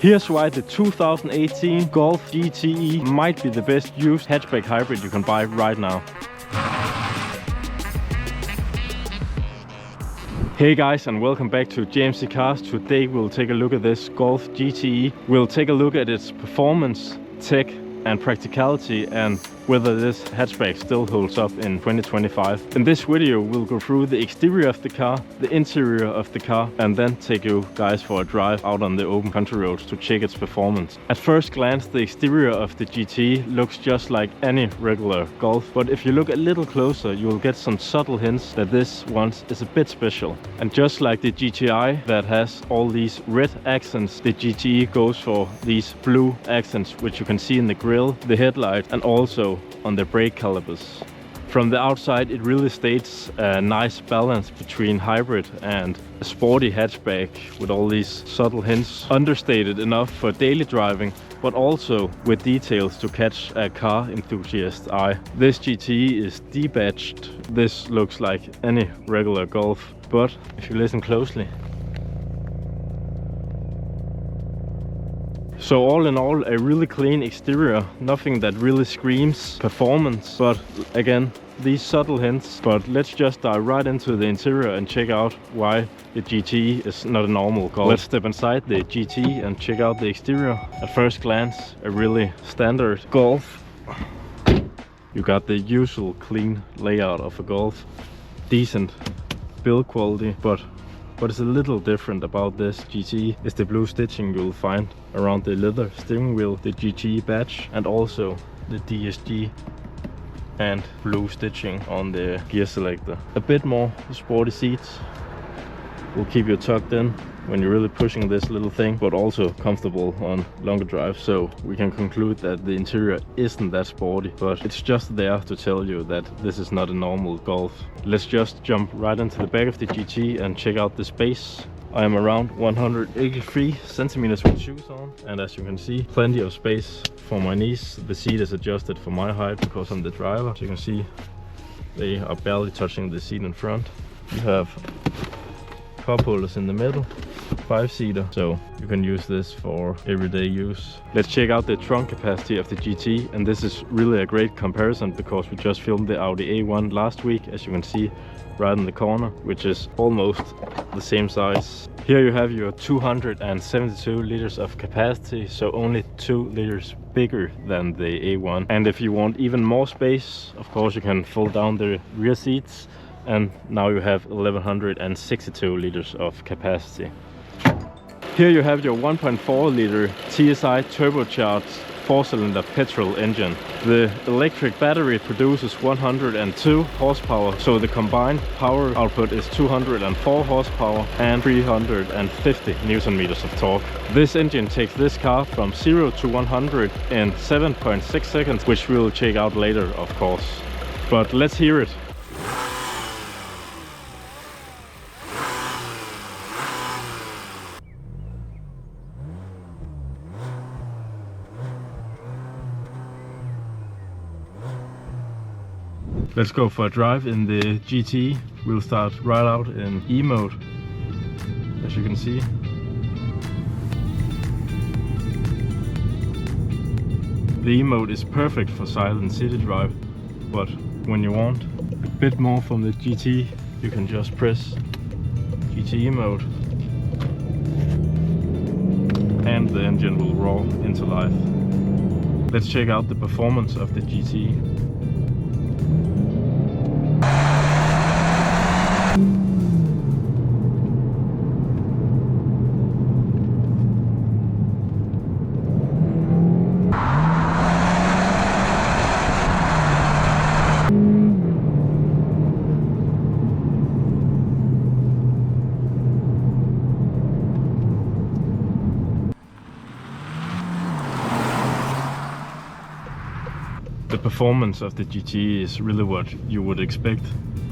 Here's why the 2018 Golf GTE might be the best used hatchback hybrid you can buy right now. Hey guys, and welcome back to JMC Cars. Today we'll take a look at this Golf GTE. We'll take a look at its performance, tech and practicality, and whether this hatchback still holds up in 2025. In this video we'll go through the exterior of the car, the interior of the car, and then take you guys for a drive out on the open country roads to check its performance. At first glance the exterior of the GTE looks just like any regular Golf, but if you look a little closer you'll get some subtle hints that this one is a bit special. And just like the GTI that has all these red accents, the GTE goes for these blue accents, which you can see in the grille, the headlight, and also on the brake calipers. From the outside it really states a nice balance between hybrid and a sporty hatchback with all these subtle hints, understated enough for daily driving, but also with details to catch a car enthusiast's eye. This GTE is debadged. This looks like any regular Golf, but if you listen closely. So all in all, a really clean exterior, nothing that really screams performance, but again, these subtle hints. But let's just dive right into the interior and check out why the GTE is not a normal Golf. Let's step inside the GTE and check out the exterior. At first glance, a really standard Golf. You got the usual clean layout of a Golf, decent build quality, but what is a little different about this GTE is the blue stitching you'll find around the leather steering wheel, the GTE badge, and also the DSG and blue stitching on the gear selector. A bit more sporty seats will keep you tucked in when you're really pushing this little thing, but also comfortable on longer drives. So we can conclude that the interior isn't that sporty, but it's just there to tell you that this is not a normal Golf. Let's just jump right into the back of the GT and check out the space. I am around 183 centimeters with shoes on, and as you can see, plenty of space for my knees. The seat is adjusted for my height because I'm the driver. As you can see, they are barely touching the seat in front. You have cup holders in the middle, 5-seater, so you can use this for everyday use. Let's check out the trunk capacity of the GT, and this is really a great comparison because we just filmed the Audi A1 last week, as you can see right in the corner, which is almost the same size. Here you have your 272 liters of capacity, so only 2 liters bigger than the A1. And if you want even more space, of course you can fold down the rear seats, and now you have 1162 liters of capacity. Here you have your 1.4 liter TSI turbocharged 4-cylinder petrol engine. The electric battery produces 102 horsepower, so the combined power output is 204 horsepower and 350 Newton meters of torque. This engine takes this car from 0 to 100 in 7.6 seconds, which we'll check out later, of course. But let's hear it. Let's go for a drive in the GT. We'll start right out in E mode, as you can see. The E mode is perfect for silent city drive, but when you want a bit more from the GT, you can just press GT mode and the engine will roar into life. Let's check out the performance of the GT. The performance of the GT is really what you would expect.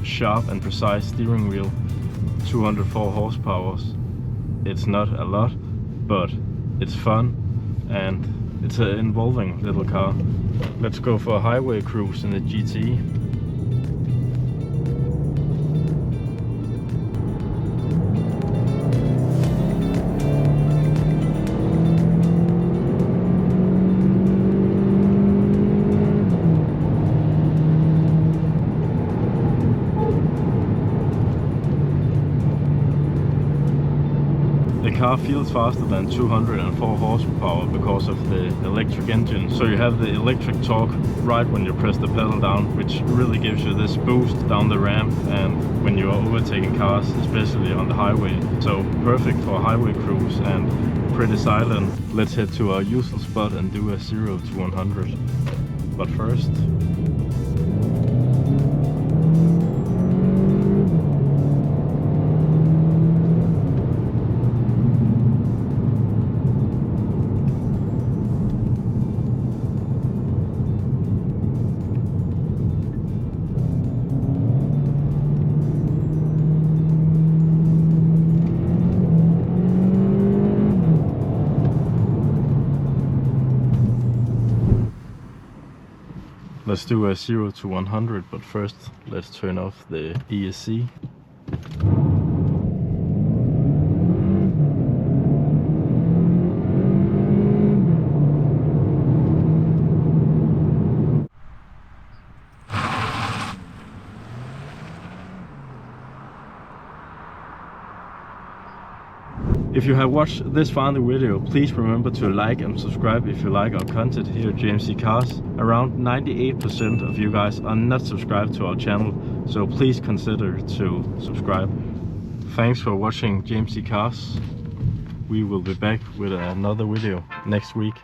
Sharp and precise steering wheel, 204 horsepower. It's not a lot, but it's fun and it's an involving little car. Let's go for a highway cruise in the GT. car feels faster than 204 horsepower because of the electric engine. So you have the electric torque right when you press the pedal down, which really gives you this boost down the ramp and when you are overtaking cars, especially on the highway. So perfect for highway cruise and pretty silent. Let's head to our usual spot and do a 0 to 100. But first, let's do a 0 to 100, but first let's turn off the ESC. If you have watched this far in the video, please remember to like and subscribe if you like our content here at JMC Cars. Around 98% of you guys are not subscribed to our channel, so please consider to subscribe. Thanks for watching JMC Cars. We will be back with another video next week.